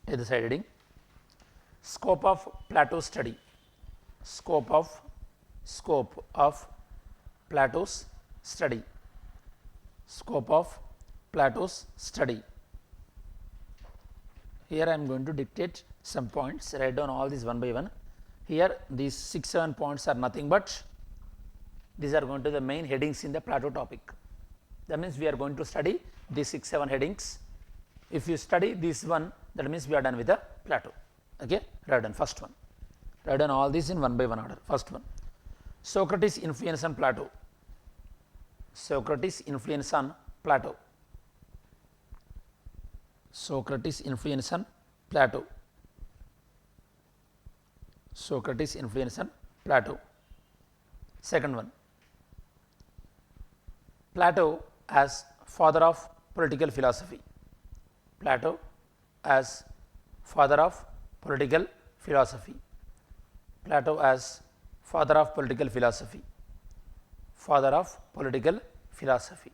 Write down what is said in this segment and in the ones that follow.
Either side heading. Scope of Plateau study. Scope of Plato's study. Scope of Plato's study. Here I am going to dictate some points, write down all these one by one. Here these 6-7 points are nothing but these are going to be the main headings in the Plato topic. That means we are going to study these 6-7 headings. If you study this one, that means we are done with the Plato. Okay, write down first one. Write down all these in one by one order. First one, Socrates' influence on Plato. Socrates' influence on Plato. Socrates' influence on Plato. Socrates' influence on Plato. Second one, Plato as father of political philosophy. Plato as father of political philosophy. Plato as father of political philosophy. Father of political philosophy.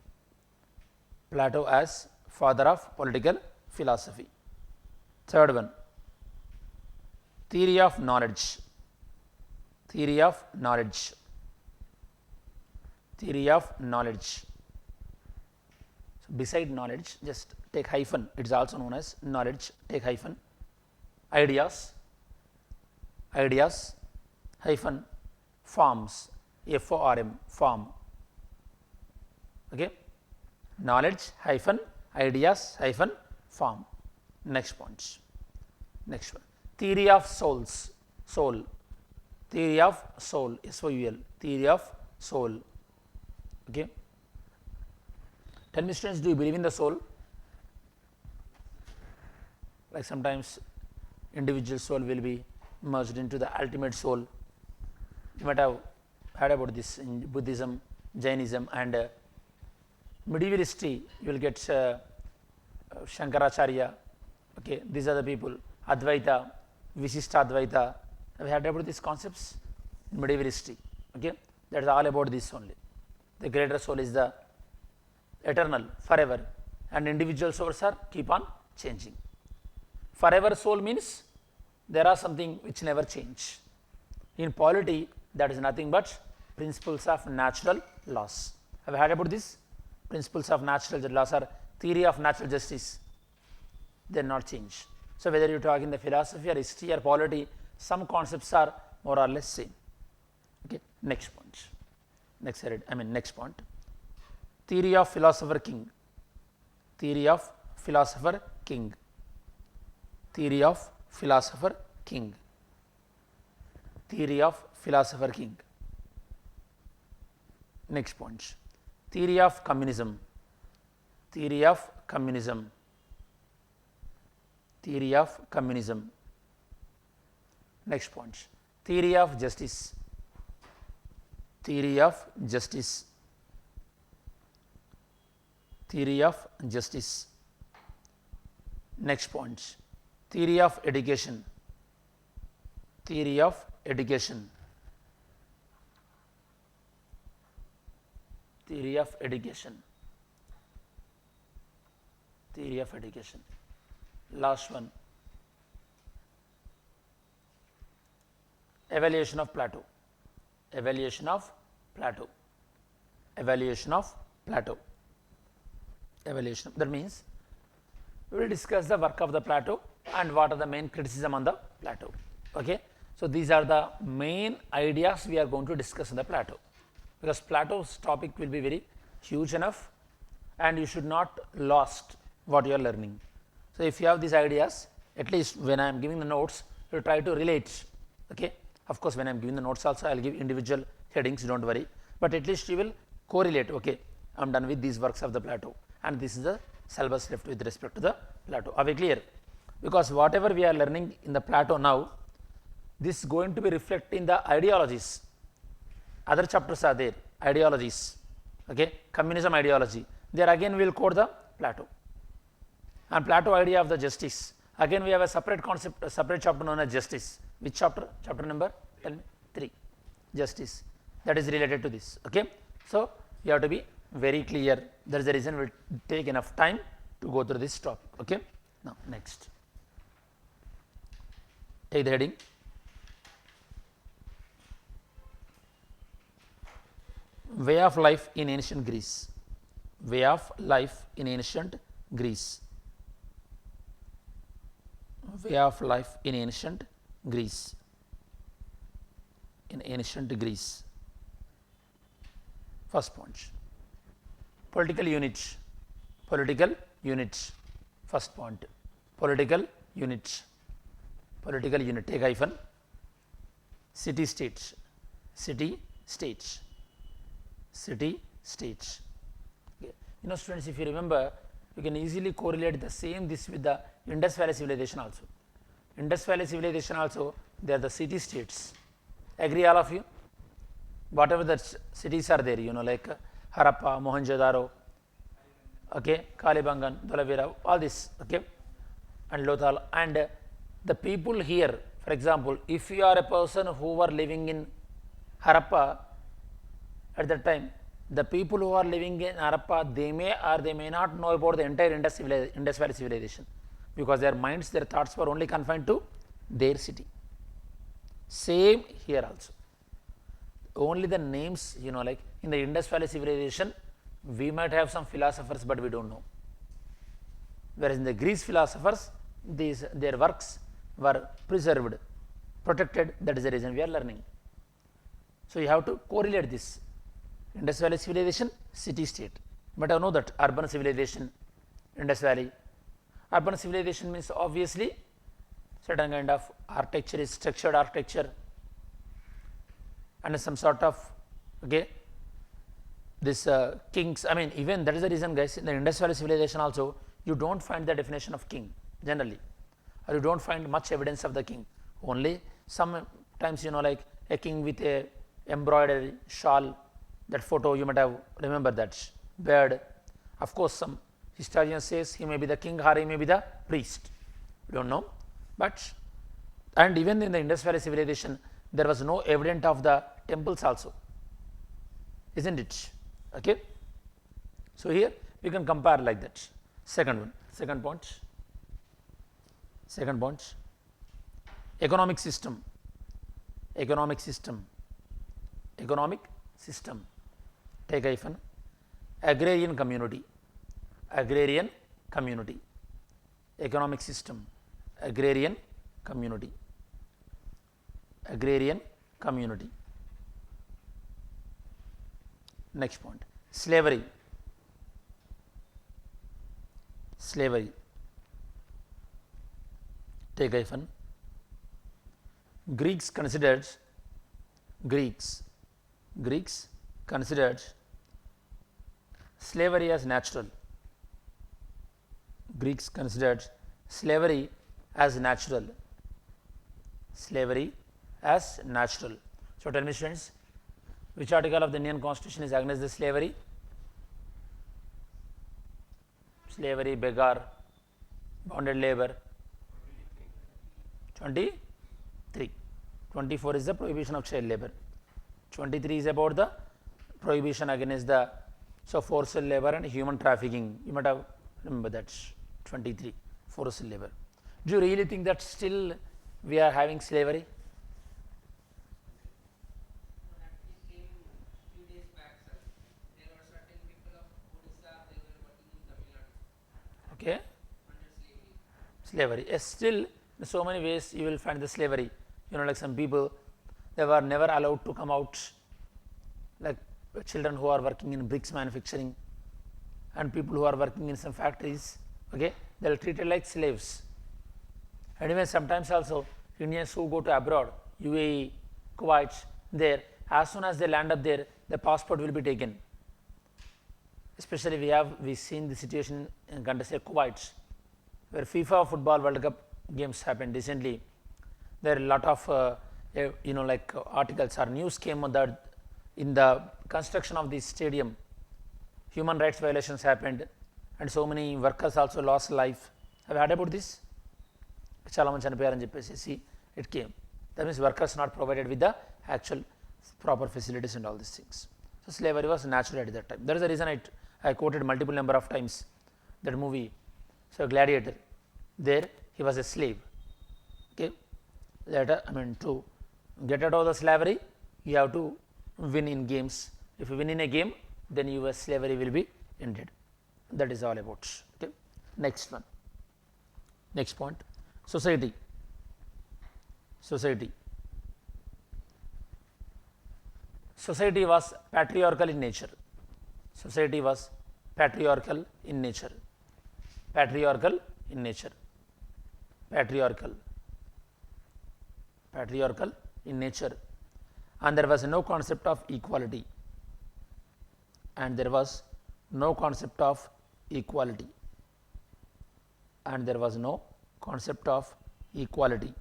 Plato as father of political philosophy. Third one, theory of knowledge. Theory of knowledge. Theory of knowledge. So, beside knowledge, just take hyphen, it is also known as knowledge, take hyphen, ideas, ideas, hyphen, forms, FORM, form. Okay. Knowledge, hyphen, ideas, hyphen, form. Next point. Next one, theory of souls, soul. Theory of soul, SOUL, theory of soul. Okay. Tell me students, do you believe in the soul? Like sometimes individual soul will be merged into the ultimate soul. You might have heard about this in Buddhism, Jainism, and medieval history. You will get Shankaracharya. Okay, these are the people. Advaita, Vishishtadvaita. Have you heard about these concepts in medieval history? Okay, that is all about this only. The greater soul is the eternal, forever, and individual souls are keep on changing. Forever soul means there are something which never change. In polity, that is nothing but principles of natural laws. Have you heard about this? Principles of natural laws are theory of natural justice. They are not change. So, whether you talk in the philosophy or history or polity, some concepts are more or less same. Okay. Next point. Next point. Theory of philosopher king. Theory of philosopher king. Theory of philosopher king. Theory of philosopher king. Next point, theory of communism. Theory of communism. Theory of communism. Next point, theory of justice. Theory of justice. Theory of justice. Next point, theory of education. Theory of education. Theory of education. Theory of education. Last one, evaluation of Plato. Evaluation of Plato. Evaluation of Plato. Evaluation. That means we will discuss the work of the Plato and what are the main criticism on the Plato. Okay. So, these are the main ideas we are going to discuss in the Plato, because Plato's topic will be very huge enough and you should not lost what you are learning. So, if you have these ideas, at least when I am giving the notes, you try to relate. Okay. Of course, when I am giving the notes also, I will give individual headings, do not worry, but at least you will correlate. Okay, I am done with these works of the Plato and this is the syllabus left with respect to the Plato. Are we clear? Because whatever we are learning in the Plato now, this is going to be reflected in the ideologies. Other chapters are there, ideologies, okay, communism ideology. There again we will quote the Plato. And Plato idea of the justice. Again we have a separate concept, a separate chapter known as justice. Which chapter? Chapter number? Tell me. 3. Justice. That is related to this. Okay. So, you have to be very clear. That is the reason we will take enough time to go through this topic. Okay. Now, next. Take the heading. Way of life in ancient Greece. Way of life in ancient Greece. Way of life in ancient Greece. In ancient Greece. First point. Political unit. Political unit. First point. Political unit. Political unit. Take hyphen. City states. City states. City states. Okay. You know, students, if you remember, you can easily correlate the same this with the Indus Valley civilization also. Indus Valley civilization also, they are the city states. Agree all of you? Whatever the cities are there, you know, like Harappa, Mohenjo-daro, okay, Kalibangan, Dholavira, all this, okay, and Lothal. And the people here, for example, if you are a person who were living in Harappa at that time, the people who are living in Harappa, they may or they may not know about the entire Indus Valley civilization, because their minds, their thoughts were only confined to their city. Same here also. Only the names, you know, like in the Indus Valley civilization, we might have some philosophers, but we don't know. Whereas in the Greece philosophers, their works were preserved, protected. That is the reason we are learning. So you have to correlate this. Indus Valley civilization, city state. But I know that urban civilization, Indus Valley. Urban civilization means obviously certain kind of architecture is structured architecture, and some sort of, okay, this kings. I mean, even that is the reason, guys, in the Indus Valley civilization also, you don't find the definition of king generally, or you don't find much evidence of the king. Only sometimes, you know, like a king with a embroidery shawl, that photo you might have remember that bird. Of course, some historian says he may be the king or he may be the priest. We don't know. But, and even in the Indus Valley civilization, there was no evidence of the temples also, isn't it? Okay. So here we can compare like that. Second one, second point. Second point. Economic system. Economic system. Economic system. Take hyphen. Agrarian community. Agrarian community. Economic system. Agrarian community. Agrarian community. Next point. Slavery. Slavery. Take hyphen. Greeks considered slavery as natural. Greeks considered slavery as natural. Slavery as natural. So tell me, students, which article of the Indian Constitution is against the slavery? Slavery, beggar, bonded labor. 23. 24 is the prohibition of child labor. 23 is about the prohibition against the forced labor and human trafficking. You might have remember that. 23, forced labor. Do you really think that still we are having slavery? Okay. Slavery. Yes, still in so many ways you will find the slavery. You know, like some people, they were never allowed to come out, like children who are working in bricks manufacturing and people who are working in some factories, okay, they are treated like slaves. And even sometimes also Indians who go to abroad, UAE, Kuwait, there, as soon as they land up there, the passport will be taken. Especially we seen the situation in countries like Kuwait, where FIFA Football World Cup games happened recently. There are a lot of you know, like articles or news came on that in the construction of this stadium, human rights violations happened and so many workers also lost life. Have you heard about this? See, it came. That means workers not provided with the actual proper facilities and all these things. So slavery was natural at that time. That is the reason I quoted multiple number of times that movie. So Gladiator, there he was a slave. Okay. to get out of the slavery, you have to win in games. If you win in a game, then your slavery will be ended. That is all about. Okay. Next one. Next point. Society. Society. Society was patriarchal in nature. Society was patriarchal in nature. Patriarchal in nature. Patriarchal. Patriarchal in nature. And there was no concept of equality. And there was no concept of equality. And there was no concept of equality.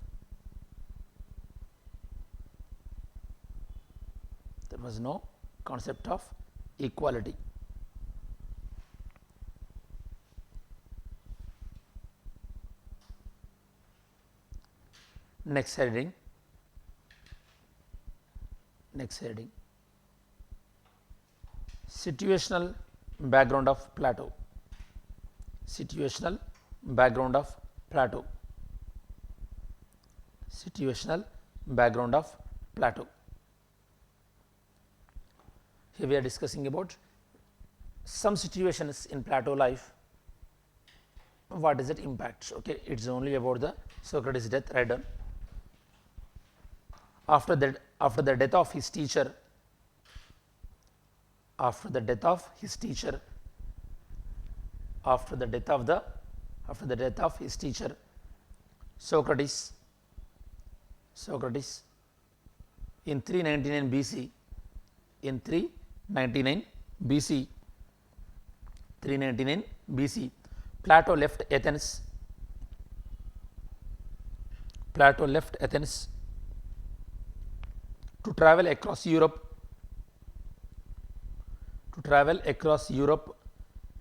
There was no concept of equality. Next heading. Next heading. Situational background of Plato. Situational background of Plato. Situational background of Plato. Here we are discussing about some situations in Plato life. What is it impact? Okay, it's only about the Socrates' death, right done. After the death of his teacher, after the death of his teacher, Socrates in 399 BC, in 399 BC, Plato left Athens. Plato left Athens to travel across Europe,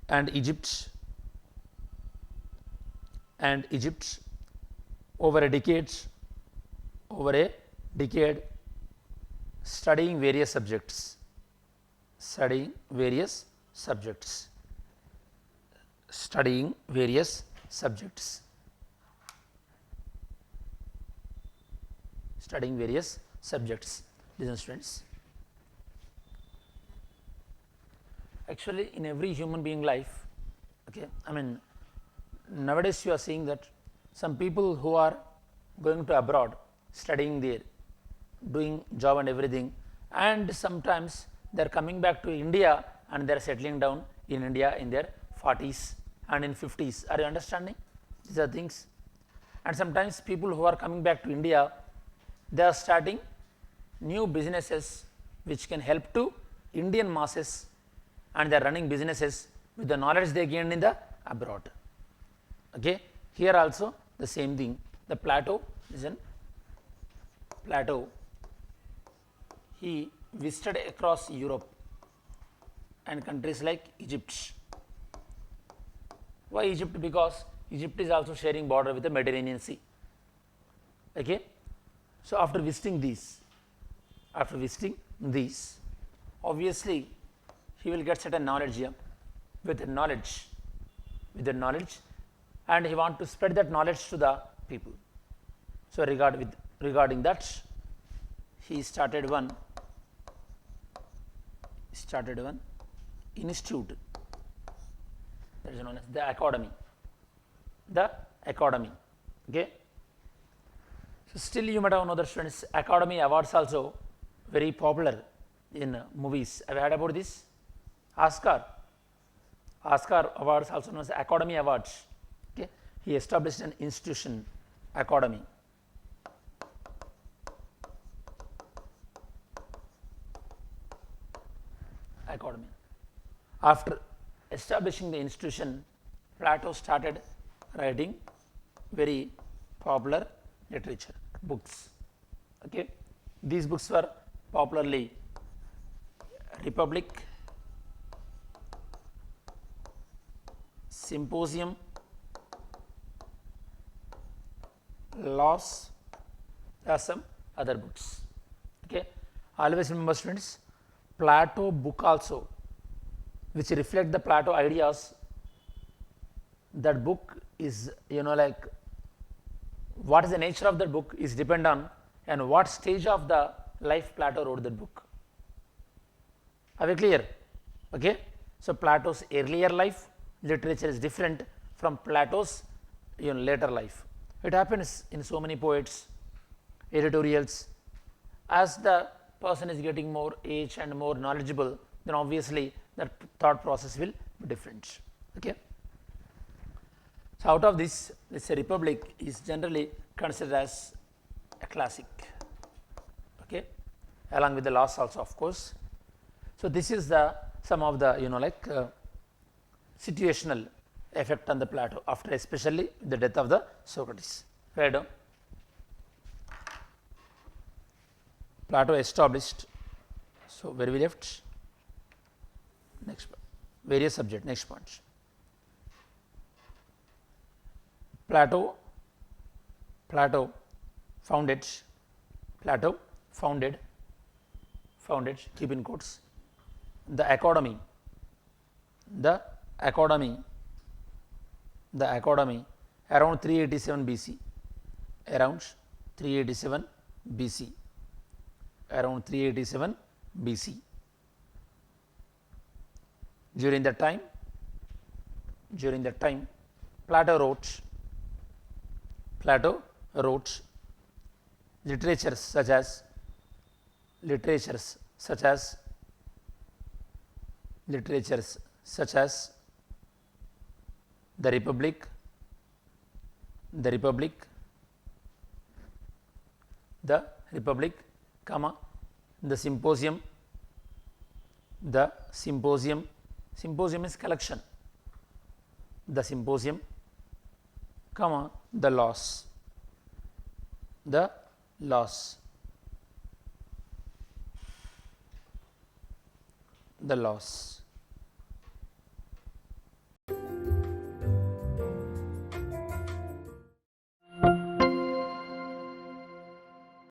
and Egypt over a decade, studying various subjects. Studying various subjects. Listen, students. Actually, in every human being life, okay, nowadays you are seeing that some people who are going to abroad, studying there, doing job and everything, and sometimes they are coming back to India and they are settling down in India in their 40s and in 50s. Are you understanding? These are things. And sometimes people who are coming back to India, they are starting new businesses which can help to Indian masses, and they are running businesses with the knowledge they gained in the abroad. Okay. Here also the same thing. The Plato, listen, Plato, he visited across Europe and countries like Egypt. Why Egypt? Because Egypt is also sharing border with the Mediterranean Sea. Okay. So, after visiting these, obviously he will get certain knowledge here. With the knowledge, and he want to spread that knowledge to the people. So, regarding that, he started one institute, that is known as the academy. Okay. So, still you might have known that, students, Academy Awards also very popular in movies. Have you heard about this? Oscar Awards, also known as Academy Awards. Okay. He established an institution, Academy. After establishing the institution, Plato started writing very popular literature, books. Okay. These books were popularly Republic, Symposium, Laws, there are some other books. Okay. Always remember, students, Plato book also, which reflect the Plato ideas, that book is like what is the nature of that book is depend on and what stage of the life Plato wrote that book. Are we clear? Okay. So, Plato's earlier life literature is different from Plato's later life. It happens in so many poets, editorials. As the person is getting more age and more knowledgeable, then obviously the thought process will be different. Okay. So, out of this, let us say Republic is generally considered as a classic, okay, along with the laws also, of course. So, this is the some of the situational effect on the Plato after especially the death of the Socrates. Right? Plato established. So, where we left? Next point. Various subject. Next point. Plato founded, keep in quotes, the academy around 387 BC, around 387 BC. During that time, Plato wrote literatures such as the Republic, comma, the Symposium. Symposium is collection. The Symposium, comma, the laws. The laws.